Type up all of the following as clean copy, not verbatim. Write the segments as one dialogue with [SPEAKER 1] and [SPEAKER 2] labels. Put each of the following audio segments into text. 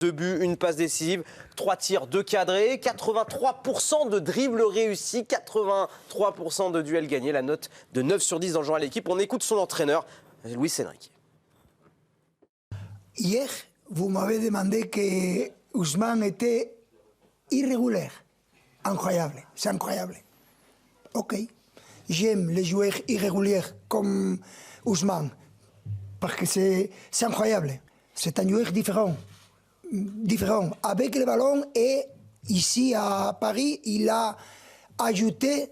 [SPEAKER 1] 2 buts, 1 passe décisive, 3 tirs, 2 cadrés, 83% de dribbles réussis, 83% de duels gagnés, la note de 9 sur 10 dans le journal L'équipe. On écoute son entraîneur, Luis Enrique.
[SPEAKER 2] Hier, vous m'avez demandé que Ousmane était irrégulier. Incroyable, c'est incroyable. Ok, j'aime les joueurs irréguliers comme Ousmane, parce que c'est incroyable. C'est un joueur différent, avec le ballon, et ici à Paris, il a ajouté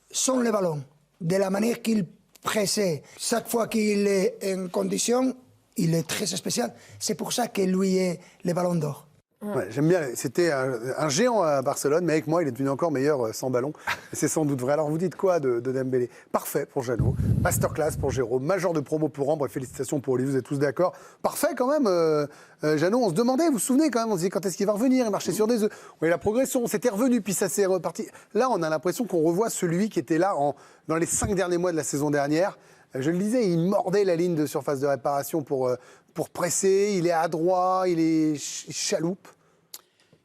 [SPEAKER 2] sans le ballon, de la manière qu'il pressait. Chaque fois qu'il est en condition, il est très spécial. C'est pour ça que lui est le ballon d'or.
[SPEAKER 3] Ouais, j'aime bien, c'était un géant à Barcelone, mais avec moi, il est devenu encore meilleur sans ballon. C'est sans doute vrai. Alors, vous dites quoi de Dembélé? Parfait pour Jeannot, masterclass pour Jérôme, major de promo pour Ambre, et félicitations pour Olivier, vous êtes tous d'accord. Parfait quand même, Jeannot, on se demandait, vous vous souvenez quand même, on se disait quand est-ce qu'il va revenir, il marchait sur des œufs. Oui, la progression, c'était revenu, puis ça s'est reparti. Là, on a l'impression qu'on revoit celui qui était là dans les 5 derniers mois de la saison dernière. Je le disais, il mordait la ligne de surface de réparation pour presser, il est adroit, il chaloupe.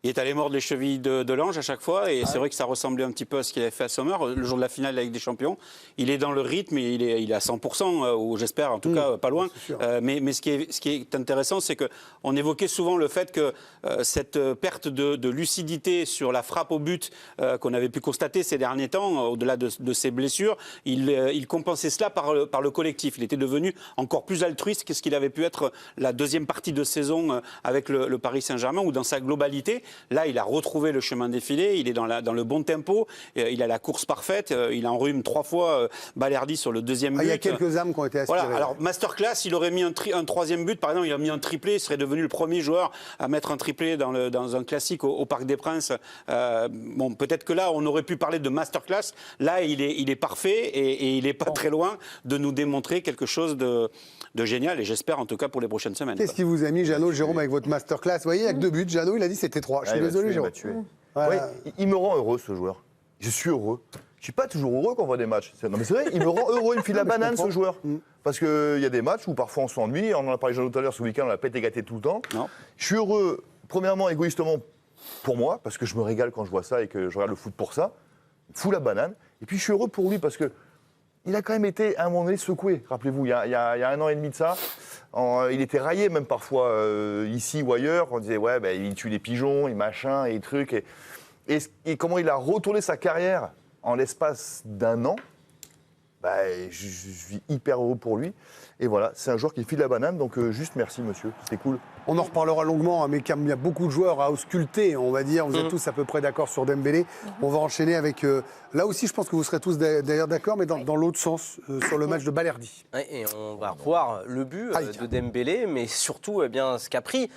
[SPEAKER 4] Il est allé mordre les chevilles de l'ange à chaque fois, et c'est vrai que ça ressemblait un petit peu à ce qu'il avait fait à Sommer le jour de la finale avec des champions. Il est dans le rythme, il est à 100%, ou j'espère en tout cas pas loin. Mais ce qui est intéressant, c'est qu'on évoquait souvent le fait que cette perte de lucidité sur la frappe au but qu'on avait pu constater ces derniers temps, au-delà de ses blessures, il compensait cela par le collectif. Il était devenu encore plus altruiste que ce qu'il avait pu être la deuxième partie de saison avec le Paris Saint-Germain, ou dans sa globalité. Là, il a retrouvé le chemin défilé, il est dans le bon tempo, il a la course parfaite, il enrhume 3 fois Balerdi sur le deuxième but.
[SPEAKER 3] Il y a quelques âmes qui ont été aspirées.
[SPEAKER 4] Voilà, alors masterclass, il aurait mis un 3e but, par exemple, il a mis un triplé, il serait devenu le premier joueur à mettre un triplé dans un classique au Parc des Princes. Bon, peut-être que là, on aurait pu parler de masterclass. Là, il est parfait, et il n'est pas très loin de nous démontrer quelque chose de génial, et j'espère en tout cas pour les prochaines semaines.
[SPEAKER 3] Qu'est-ce qui vous a mis, Jeannot, Jérôme, avec votre masterclass? Vous voyez, il n'y a que 2 buts. Jeannot, il a dit c'était 3. Je suis désolé, Jérôme.
[SPEAKER 5] Voilà. Oui, il me rend heureux, ce joueur. Je suis heureux. Je ne suis pas toujours heureux quand on voit des matchs. Non, mais c'est vrai, il me rend heureux, il me file la banane, ce joueur. Parce qu'il y a des matchs où parfois on s'ennuie. On en a parlé tout à l'heure, ce week-end, on a pété gâté tout le temps. Non. Je suis heureux, premièrement, égoïstement, pour moi, parce que je me régale quand je vois ça et que je regarde le foot pour ça. Il fout la banane. Et puis je suis heureux pour lui parce que il a quand même été, à un moment donné, secoué. Rappelez-vous, il y a 1 an et demi de ça, il était raillé même parfois, ici ou ailleurs. On disait, ouais, ben, il tue les pigeons, et machin, et trucs. Et comment il a retourné sa carrière en l'espace d'1 an, ben, je suis hyper heureux pour lui. Et voilà, c'est un joueur qui file la banane, donc juste merci, monsieur, c'était cool.
[SPEAKER 3] On en reparlera longuement, mais il y a beaucoup de joueurs à ausculter, on va dire. Vous êtes tous à peu près d'accord sur Dembélé. On va enchaîner avec... là aussi, je pense que vous serez tous d'ailleurs d'accord, mais dans l'autre sens, sur le match de Balerdi.
[SPEAKER 1] Oui, et on va revoir le but de Dembélé, mais surtout ce qu'a pris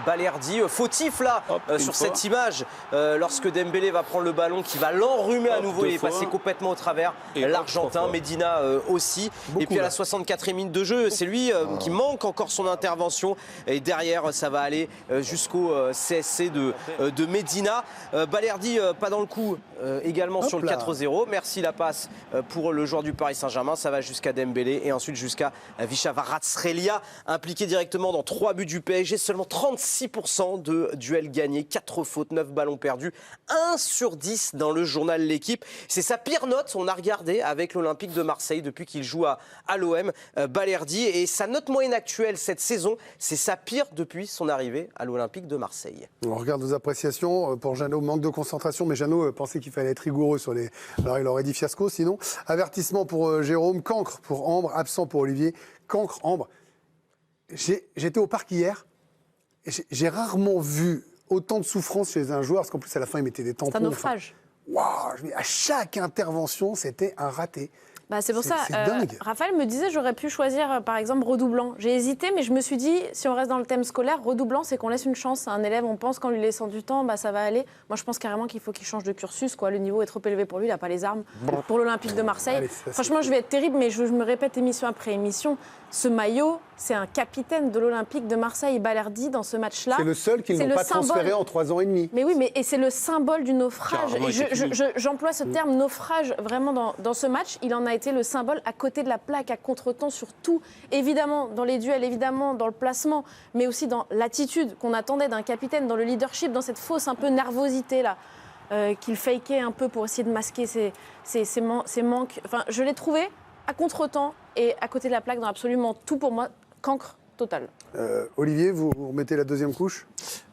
[SPEAKER 1] Balerdi. Fautif, là, sur cette image, lorsque Dembélé va prendre le ballon, qui va l'enrhumer à nouveau. Il est passé complètement au travers. L'Argentin, Medina aussi. Et puis à la 64e minute de jeu, c'est lui qui manque encore son intervention. Et derrière, ça va aller jusqu'au CSC de Medina. Balerdi, pas dans le coup, également sur le 4-0. Merci la passe pour le joueur du Paris Saint-Germain. Ça va jusqu'à Dembélé et ensuite jusqu'à Visca Kvaratskhelia, impliqué directement dans 3 buts du PSG. Seulement 36% de duels gagnés, 4 fautes, 9 ballons perdus, 1 sur 10 dans le journal L'équipe. C'est sa pire note, on a regardé, avec l'Olympique de Marseille depuis qu'il joue à l'OM, Balerdi. Et sa note moyenne actuelle cette saison, c'est sa pire depuis son arrivée à l'Olympique de Marseille.
[SPEAKER 3] On regarde vos appréciations. Pour Jeannot, manque de concentration, mais Jeannot pensait qu'il fallait être rigoureux sur les... Alors il aurait dit fiasco sinon. Avertissement pour Jérôme, cancre pour Ambre, absent pour Olivier. Cancre, Ambre. J'étais au parc hier, et j'ai rarement vu autant de souffrance chez un joueur, parce qu'en plus à la fin il mettait des tampons.
[SPEAKER 6] C'est un naufrage.
[SPEAKER 3] Waouh, à chaque intervention, c'était un raté.
[SPEAKER 6] Bah c'est pour ça,
[SPEAKER 3] dingue.
[SPEAKER 6] Raphaël me disait j'aurais pu choisir par exemple redoublant. J'ai hésité, mais je me suis dit, si on reste dans le thème scolaire, redoublant, c'est qu'on laisse une chance à un élève, on pense qu'en lui laissant du temps, ça va aller. Moi je pense carrément qu'il faut qu'il change de cursus, quoi. Le niveau est trop élevé pour lui, il n'a pas les armes pour l'Olympique de Marseille.
[SPEAKER 3] Allez,
[SPEAKER 6] Franchement, je vais être terrible, mais je me répète émission après émission, ce maillot, c'est un capitaine de l'Olympique de Marseille, Balerdi, dans ce match-là.
[SPEAKER 3] C'est le seul qu'ils n'ont pas transféré en 3 ans et demi.
[SPEAKER 6] Mais oui, et c'est le symbole du naufrage. J'emploie ce terme naufrage vraiment dans ce match. Il en a été le symbole à côté de la plaque, à contre-temps sur tout. Évidemment, dans les duels, évidemment, dans le placement, mais aussi dans l'attitude qu'on attendait d'un capitaine, dans le leadership, dans cette fausse un peu nervosité là, qu'il fakeait un peu pour essayer de masquer ses manques. Enfin, je l'ai trouvé à contre-temps et à côté de la plaque dans absolument tout pour moi, cancre total.
[SPEAKER 3] Olivier, vous remettez la deuxième couche?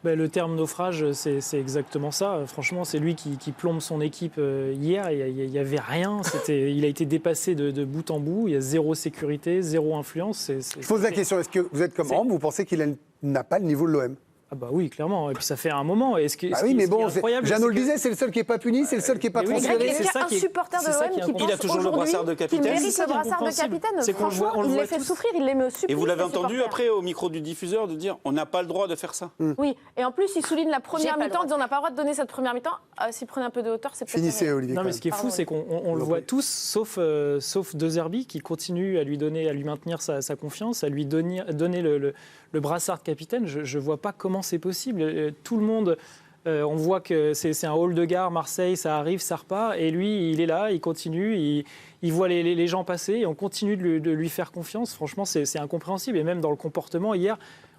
[SPEAKER 7] Le terme naufrage, c'est exactement ça. Franchement, c'est lui qui plombe son équipe hier. Il n'y avait rien. Il a été dépassé de bout en bout. Il y a zéro sécurité, zéro influence.
[SPEAKER 3] Je pose la question, est-ce que vous êtes comme Rome, vous pensez qu'il n'a pas le niveau de l'OM?
[SPEAKER 7] Ah bah oui, clairement. Et puis ça fait un moment.
[SPEAKER 3] Oui, mais bon, Jeannot le disait, c'est le seul qui n'est pas puni, c'est le seul qui n'est pas transféré.
[SPEAKER 6] Il y a un supporter de l'OM qui pense
[SPEAKER 4] il a toujours le brassard de capitaine.
[SPEAKER 6] qu'il mérite le brassard de capitaine. Franchement, il les fait souffrir, il les met au supplice.
[SPEAKER 4] Et vous l'avez entendu après au micro du diffuseur de dire on n'a pas le droit de faire ça.
[SPEAKER 6] Oui, et en plus, il souligne la première mi-temps, en disant on n'a pas le droit de donner cette première mi-temps. S'il prenait un peu de hauteur, c'est peut-être...
[SPEAKER 3] Finissez, Olivier.
[SPEAKER 7] Non, mais ce qui est fou, c'est qu'on le voit tous, sauf De Zerbi, qui continue à lui maintenir sa confiance, à lui donner le brassard de capitaine. Je ne vois pas comment c'est possible. Tout le monde, on voit que c'est un hall de gare, Marseille, ça arrive, ça repart. Et lui, il est là, il continue, il voit les gens passer et on continue de lui faire confiance. Franchement, c'est incompréhensible. Et même dans le comportement, hier,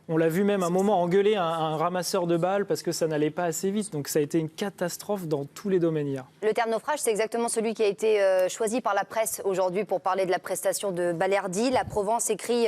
[SPEAKER 7] on l'a vu même un moment engueuler un ramasseur de balles parce que ça n'allait pas assez vite. Donc ça a été une catastrophe dans tous les domaines hier.
[SPEAKER 8] Le terme naufrage, c'est exactement celui qui a été choisi par la presse aujourd'hui pour parler de la prestation de Balerdi. La Provence écrit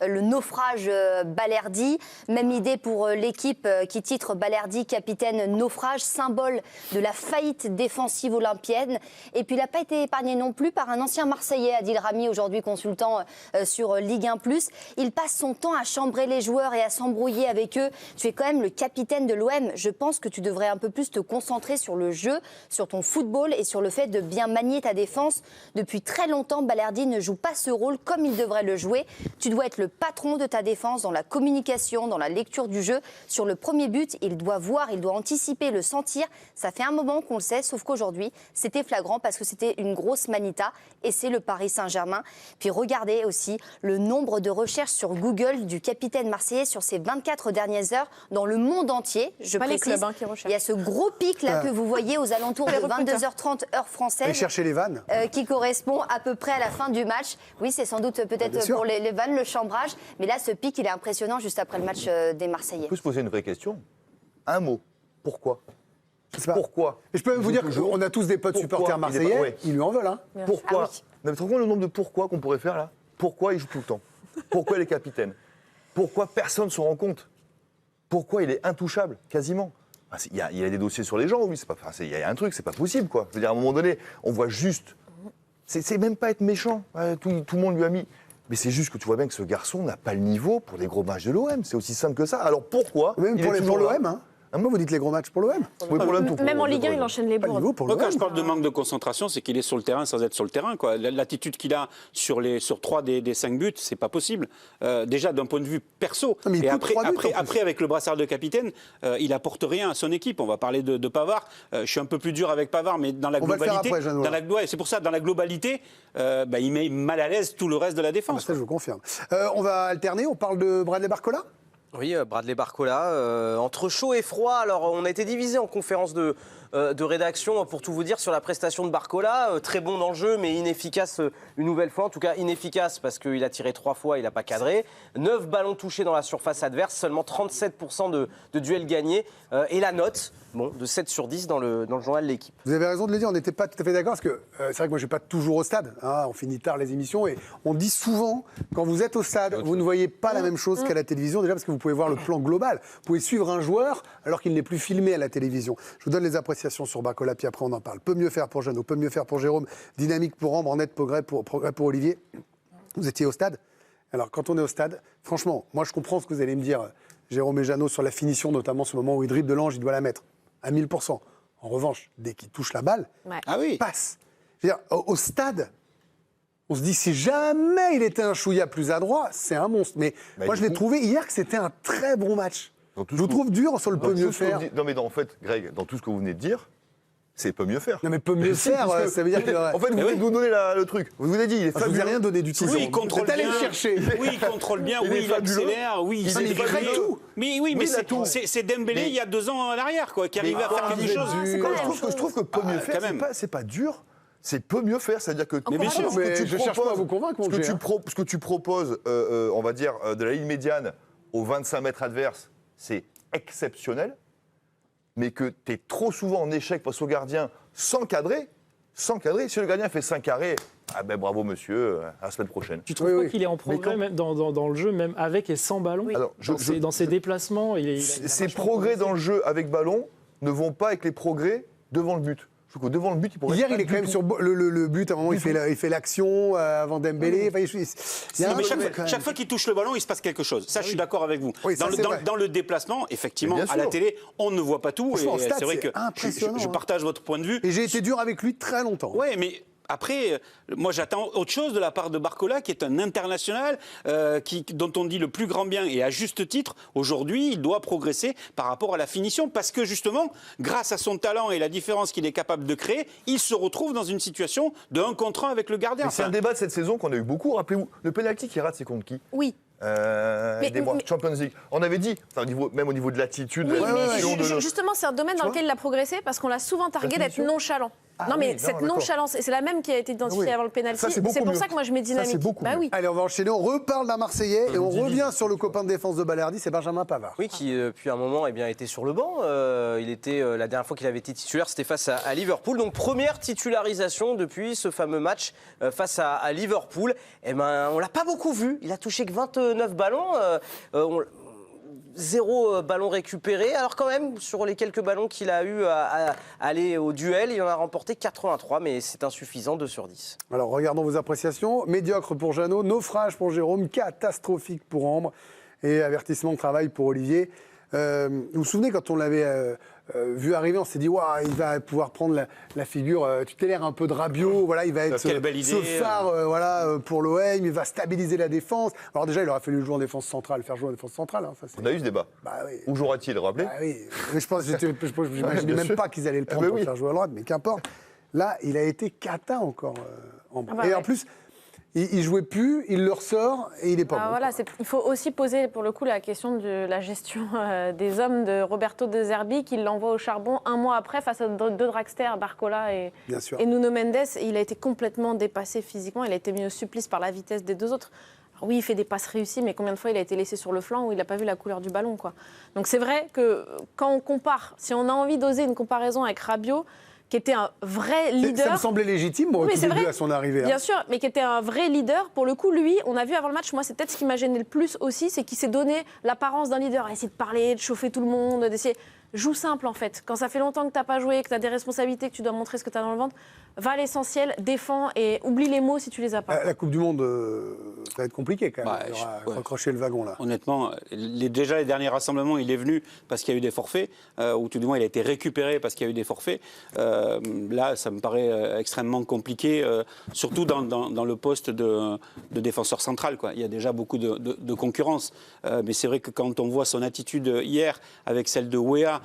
[SPEAKER 8] le naufrage Balerdi. Même idée pour l'équipe qui titre Balerdi capitaine naufrage, symbole de la faillite défensive olympienne. Et puis il n'a pas été épargné non plus par un ancien Marseillais, Adil Rami, aujourd'hui consultant sur Ligue 1+. Il passe son temps à chambrer les joueurs et à s'embrouiller avec eux. Tu es quand même le capitaine de l'OM. Je pense que tu devrais un peu plus te concentrer sur le jeu, sur ton football et sur le fait de bien manier ta défense. Depuis très longtemps, Balerdi ne joue pas ce rôle comme il devrait le jouer. Tu dois être le patron de ta défense dans la communication, dans la lecture du jeu. Sur le premier but, il doit voir, il doit anticiper, le sentir. Ça fait un moment qu'on le sait, sauf qu'aujourd'hui, c'était flagrant parce que c'était une grosse manita et c'est le Paris Saint-Germain. Puis regardez aussi le nombre de recherches sur Google du capitaine marseillais sur ces 24 dernières heures dans le monde entier. Je précise, il y a ce gros pic là que vous voyez aux alentours de 22h30 heure française.
[SPEAKER 3] Et chercher les vannes.
[SPEAKER 8] Qui correspond à peu près à la fin du match. Oui, c'est sans doute peut-être pour les vannes, le chambrage. Mais là, ce pic, il est impressionnant juste après le match des Marseillais.
[SPEAKER 5] On peut se poser une vraie question. Un mot. Pourquoi?
[SPEAKER 3] Pourquoi? Et je peux même vous dire qu'on a tous des potes supporters marseillais, ils lui en veulent. Hein.
[SPEAKER 5] Pourquoi?
[SPEAKER 8] Ah oui.
[SPEAKER 5] Vous avez trouvé le nombre de pourquoi qu'on pourrait faire là? Pourquoi il joue tout le temps? Pourquoi il est capitaine? Pourquoi personne ne se rend compte? Pourquoi il est intouchable, quasiment? Il y a des dossiers sur les gens, oui, il y a un truc, c'est pas possible, quoi. Je veux dire, à un moment donné, on voit juste... C'est même pas être méchant, tout le monde lui a mis... Mais c'est juste que tu vois bien que ce garçon n'a pas le niveau pour les gros matchs de l'OM, c'est aussi simple que ça. Alors pourquoi?
[SPEAKER 3] Même pour l'OM, hein. Moi, vous dites les gros matchs pour l'OM.
[SPEAKER 5] Oui, pour l'OM,
[SPEAKER 6] même en Ligue 1, il enchaîne les bourdes.
[SPEAKER 4] Quand je parle de manque de concentration, c'est qu'il est sur le terrain sans être sur le terrain, quoi. L'attitude qu'il a sur 3 des 5 buts, c'est pas possible. Déjà d'un point de vue perso. Et après, avec le brassard de capitaine, il apporte rien à son équipe. On va parler de Pavard. Je suis un peu plus dur avec Pavard, mais dans la globalité, c'est pour ça, dans la globalité, il met mal à l'aise tout le reste de la défense.
[SPEAKER 3] Ça, je vous confirme. On va alterner. On parle de Bradley Barcola.
[SPEAKER 1] Oui, Bradley Barcola, entre chaud et froid. Alors, on a été divisé en conférence de rédaction, pour tout vous dire, sur la prestation de Barcola. Très bon dans le jeu, mais inefficace une nouvelle fois. En tout cas, inefficace parce qu'il a tiré 3 fois, il n'a pas cadré. 9 ballons touchés dans la surface adverse, seulement 37% de duels gagnés. Et la note, de 7 sur 10 dans le journal de l'équipe.
[SPEAKER 3] Vous avez raison de le dire, on n'était pas tout à fait d'accord, parce que c'est vrai que moi, je ne vais pas toujours au stade. Hein, on finit tard les émissions, et on dit souvent, quand vous êtes au stade, vous ne voyez pas la même chose qu'à la télévision, déjà parce que vous pouvez voir le plan global. Vous pouvez suivre un joueur alors qu'il n'est plus filmé à la télévision. Je vous donne les appréciations sur Barcola, puis après on en parle. Peut mieux faire pour Jeannot, peut mieux faire pour Jérôme, dynamique pour Ambre, en net progrès pour Olivier. Vous étiez au stade. Alors quand on est au stade, franchement, moi je comprends ce que vous allez me dire, Jérôme et Jeannot, sur la finition, notamment ce moment où il dribble de l'ange, il doit la mettre à 1000%. En revanche, dès qu'il touche la balle, il passe. Je veux dire, au stade, on se dit, si jamais il était un chouïa plus adroit, c'est un monstre. Mais moi, je l'ai trouvé hier que c'était un très bon match. Je vous trouve dur sur le peut mieux faire.
[SPEAKER 5] Non, mais en fait, Greg, dans tout ce que vous venez de dire, c'est peut mieux faire.
[SPEAKER 3] Non, mais peut mieux faire, ça veut dire que...
[SPEAKER 5] En fait, vous venez de nous donner le truc. Vous nous avez dit, il est fabuleux.
[SPEAKER 3] Je vous ai rien donné du tout.
[SPEAKER 4] Oui, il contrôle bien.
[SPEAKER 3] Chercher.
[SPEAKER 4] Oui, il contrôle bien. Oui, il accélère. Oui, il
[SPEAKER 3] fait tout.
[SPEAKER 4] Mais c'est Dembélé il y a 2 ans à l'arrière, quoi, qui arrivait à faire quelque chose.
[SPEAKER 5] Je trouve que peut mieux faire, c'est pas dur. c'est peu mieux faire. C'est-à-dire que
[SPEAKER 3] mais bien sûr, je cherche pas à vous convaincre, mon Dieu.
[SPEAKER 5] Ce que tu proposes, on va dire, de la ligne médiane aux 25 mètres adverses, c'est exceptionnel, mais que tu es trop souvent en échec face au gardien sans cadrer. Si le gardien fait 5 carrés, ah ben bravo monsieur, à la semaine prochaine.
[SPEAKER 7] Tu trouves pas qu'il est en progrès même dans le jeu, même avec et sans ballon?
[SPEAKER 5] Alors,
[SPEAKER 7] dans ses déplacements,
[SPEAKER 5] ces progrès dans le jeu avec ballon ne vont pas avec les progrès devant le but. Je trouve que devant le but, il pourrait.
[SPEAKER 3] Hier, il est quand même sur le but. À un moment, il fait l'action avant Dembélé.
[SPEAKER 4] Chaque fois qu'il touche le ballon, il se passe quelque chose. Ça, je suis d'accord avec vous.
[SPEAKER 3] Oui,
[SPEAKER 4] dans le déplacement, effectivement, à la télé, on ne voit pas tout. Et c'est vrai que je partage votre point de vue.
[SPEAKER 3] Et j'ai été dur avec lui très longtemps.
[SPEAKER 4] Oui, mais après, moi j'attends autre chose de la part de Barcola, qui est un international, dont on dit le plus grand bien, et à juste titre, aujourd'hui, il doit progresser par rapport à la finition, parce que justement, grâce à son talent et la différence qu'il est capable de créer, il se retrouve dans une situation de 1 contre 1 avec le gardien.
[SPEAKER 5] C'est un débat de cette saison qu'on a eu beaucoup. Rappelez-vous, le pénalty qui rate, c'est contre qui?
[SPEAKER 6] Oui.
[SPEAKER 5] Champions League. On avait dit, même au niveau de l'attitude,
[SPEAKER 6] justement, c'est un domaine dans lequel il a progressé parce qu'on l'a souvent targué d'être nonchalant. Cette nonchalance, et c'est la même qui a été identifiée avant le pénalty. C'est pour ça que moi je mets dynamique.
[SPEAKER 3] Allez, on va enchaîner, on reparle d'un Marseillais et on revient sur le copain de défense de Balerdi, c'est Benjamin Pavard.
[SPEAKER 1] Oui, qui depuis un moment était sur le banc. Il était la dernière fois qu'il avait été titulaire, c'était face à Liverpool. Donc première titularisation depuis ce fameux match face à Liverpool. On l'a pas beaucoup vu. Il a touché que 29 ballons. 0 ballon récupéré. Alors quand même, sur les quelques ballons qu'il a eu à aller au duel, il en a remporté 83, mais c'est insuffisant, 2 sur 10.
[SPEAKER 3] Alors regardons vos appréciations. Médiocre pour Jeannot, naufrage pour Jérôme, catastrophique pour Ambre et avertissement de travail pour Olivier. Vous vous souvenez quand on l'avait vu arriver, on s'est dit il va pouvoir prendre la figure tutélaire un peu de Rabiot, voilà, il va être ce phare pour l'OM, il va stabiliser la défense. Alors déjà, il aurait fallu jouer en défense centrale, faire jouer en défense centrale. Hein,
[SPEAKER 5] on a eu ce débat.
[SPEAKER 3] Oui.
[SPEAKER 5] Où jouera-t-il, rappelez
[SPEAKER 3] oui. Mais je n'imaginais même pas qu'ils allaient le prendre pour faire jouer à droite, mais qu'importe. Là, il a été cata encore. Et en plus, il jouait plus, il le ressort et il n'est pas bon.
[SPEAKER 6] Voilà, il faut aussi poser pour le coup la question de la gestion des hommes de Roberto De Zerbi, qui l'envoie au charbon 1 mois après face à 2 dragsters, Barcola et Nuno Mendes. Il a été complètement dépassé physiquement, il a été mis au supplice par la vitesse des 2 autres. Alors oui, il fait des passes réussies, mais combien de fois il a été laissé sur le flanc où il n'a pas vu la couleur du ballon, quoi. Donc c'est vrai que quand on compare, si on a envie d'oser une comparaison avec Rabiot, qui était un vrai leader.
[SPEAKER 3] Ça me semblait légitime, au tout début, à son arrivée.
[SPEAKER 6] Bien sûr, mais qui était un vrai leader. Pour le coup, lui, on a vu avant le match, moi, c'est peut-être ce qui m'a gêné le plus aussi, c'est qu'il s'est donné l'apparence d'un leader, à essayer de parler, de chauffer tout le monde, d'essayer... Joue simple, en fait. Quand ça fait longtemps que tu n'as pas joué, que tu as des responsabilités, que tu dois montrer ce que tu as dans le ventre, va à l'essentiel, défends et oublie les mots si tu les as pas.
[SPEAKER 3] La Coupe du Monde, ça va être compliqué quand même. Il aura accroché le wagon, là.
[SPEAKER 4] Honnêtement, déjà les derniers rassemblements, il est venu parce qu'il y a eu des forfaits, ou tout du moins il a été récupéré parce qu'il y a eu des forfaits. Là, ça me paraît extrêmement compliqué, surtout dans le poste de défenseur central, quoi. Il y a déjà beaucoup de concurrence. Mais c'est vrai que quand on voit son attitude hier avec celle de Weah,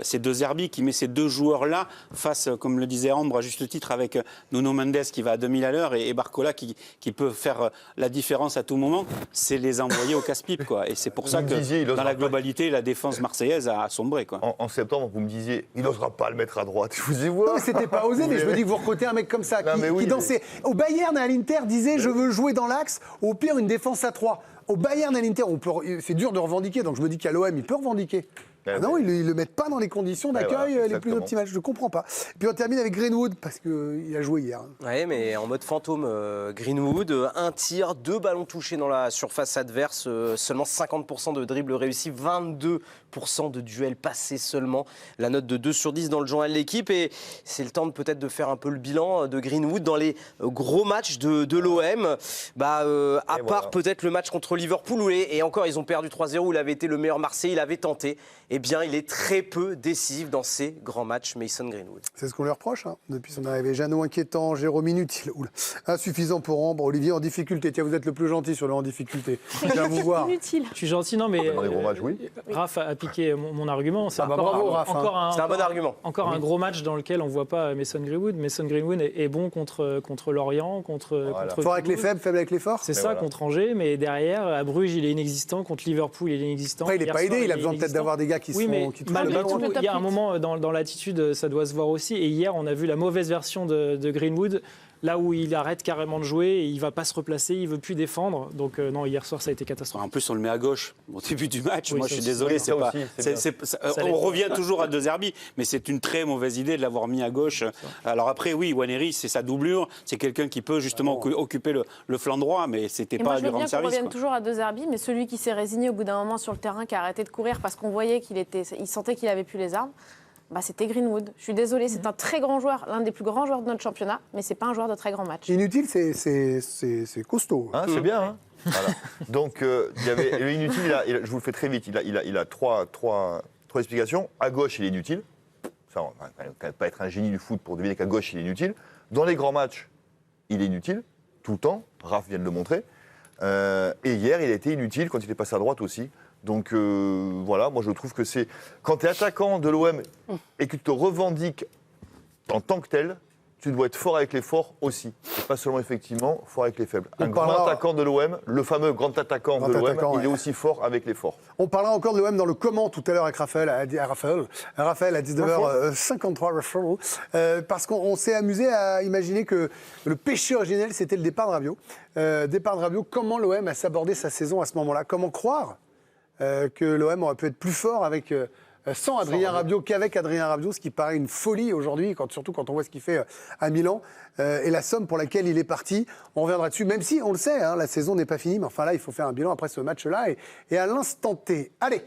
[SPEAKER 4] c'est De Zerbi qui met ces 2 joueurs-là face, comme le disait Ambre à juste titre, avec Nuno Mendes qui va à 2000 à l'heure et Barcola qui peut faire la différence à tout moment, c'est les envoyer au casse-pipe, quoi. Et c'est pour ça que dans la globalité, la défense marseillaise a sombré, quoi.
[SPEAKER 5] En septembre, vous me disiez, il n'osera pas le mettre à droite. Je vous y
[SPEAKER 3] vois. Non, mais c'était pas osé, mais je me dis que vous recrutez un mec comme ça, qui dansait. Au Bayern et à l'Inter disait je veux jouer dans l'axe, au pire une défense à 3. Au Bayern et à l'Inter, c'est dur de revendiquer, donc je me dis qu'à l'OM, il peut revendiquer. Non, ils ne le mettent pas dans les conditions d'accueil les plus optimales. Je ne comprends pas. Et puis on termine avec Greenwood, parce qu'il a joué hier.
[SPEAKER 1] Oui, mais en mode fantôme, Greenwood, 1 tir, 2 ballons touchés dans la surface adverse, seulement 50% de dribbles réussis, 22% de duels passés seulement. La note de 2 sur 10 dans le journal de l'équipe. Et c'est le temps peut-être de faire un peu le bilan de Greenwood dans les gros matchs de l'OM. À part peut-être le match contre Liverpool, et encore, ils ont perdu 3-0, où il avait été le meilleur Marseillais, il avait tenté. Eh bien, il est très peu décisif dans ces grands matchs, Mason Greenwood.
[SPEAKER 3] C'est ce qu'on lui reproche, depuis son arrivée. Jeannot inquiétant, Jérôme inutile, insuffisant pour Ambre, Olivier en difficulté. Tiens, vous êtes le plus gentil sur le en difficulté. Je viens vous voir.
[SPEAKER 6] Inutile.
[SPEAKER 7] Je suis gentil, non, mais
[SPEAKER 5] dans les gros matchs,
[SPEAKER 7] Raph a piqué mon argument. C'est
[SPEAKER 3] bravo, Raph.
[SPEAKER 1] C'est un bon argument.
[SPEAKER 7] Encore un gros match dans lequel on ne voit pas Mason Greenwood. Mason Greenwood est bon contre Lorient, contre
[SPEAKER 3] fort avec les faibles, faible avec les forts.
[SPEAKER 7] C'est ça, contre Angers, mais derrière, à Bruges, il est inexistant. Contre Liverpool, il est inexistant.
[SPEAKER 3] Après, il n'est pas aidé, il a besoin peut-être d'avoir des gars qui
[SPEAKER 7] Oui, mais
[SPEAKER 3] touchent le
[SPEAKER 7] malgré
[SPEAKER 3] ballon.
[SPEAKER 7] tout, il y a un moment dans l'attitude, ça doit se voir aussi. Et hier, on a vu la mauvaise version de Greenwood, là où il arrête carrément de jouer et il ne va pas se replacer, il ne veut plus défendre. Donc non, hier soir, ça a été catastrophique.
[SPEAKER 4] En plus, on le met à gauche au début du match.
[SPEAKER 7] Oui,
[SPEAKER 4] moi,
[SPEAKER 7] ça
[SPEAKER 4] je suis
[SPEAKER 7] aussi.
[SPEAKER 4] désolé,
[SPEAKER 5] Oui,
[SPEAKER 4] on revient toujours à De Zerbi, mais c'est une très mauvaise idée de l'avoir mis à gauche. Alors après, oui, Nwaneri, c'est sa doublure, c'est quelqu'un qui peut justement occuper le flanc droit, mais c'était pas du rendre
[SPEAKER 6] Moi, je veux bien qu'on
[SPEAKER 4] service.
[SPEAKER 6] revienne toujours à De Zerbi, mais celui qui s'est résigné au bout d'un moment sur le terrain, qui a arrêté de courir parce qu'on voyait il sentait qu'il avait plus les armes. Bah, c'était Greenwood. Je suis désolée, c'est un très grand joueur, l'un des plus grands joueurs de notre championnat, mais c'est pas un joueur de très grand match.
[SPEAKER 3] Inutile, c'est costaud.
[SPEAKER 5] Hein, c'est bien. Hein. Voilà. Donc, il y avait le inutile, je vous le fais très vite, il a trois explications. À gauche, il est inutile. Ça, on va quand même pas être un génie du foot pour deviner qu'à gauche, il est inutile. Dans les grands matchs, il est inutile, tout le temps. Raph vient de le montrer. Et hier, il a été inutile quand il est passé à droite aussi. Donc voilà, moi je trouve que c'est... Quand tu es attaquant de l'OM et que tu te revendiques en tant que tel, tu dois être fort avec les forts aussi. Et pas seulement effectivement fort avec les faibles. Un grand attaquant de l'OM, le fameux grand attaquant de l'OM, il est aussi fort avec les forts.
[SPEAKER 3] On parlera encore de l'OM dans le comment tout à l'heure avec Raphaël à 19h53, parce qu'on s'est amusé à imaginer que le péché originel, c'était le départ de Rabiot. Départ de Rabiot, comment l'OM a s'aborder sa saison à ce moment-là? Comment croire que l'OM aurait pu être plus fort avec, sans Adrien Rabiot qu'avec Adrien Rabiot, ce qui paraît une folie aujourd'hui, surtout quand on voit ce qu'il fait à Milan, et la somme pour laquelle il est parti. On reviendra dessus, même si, on le sait, hein, la saison n'est pas finie, mais enfin là, il faut faire un bilan après ce match-là, et à l'instant T. Allez,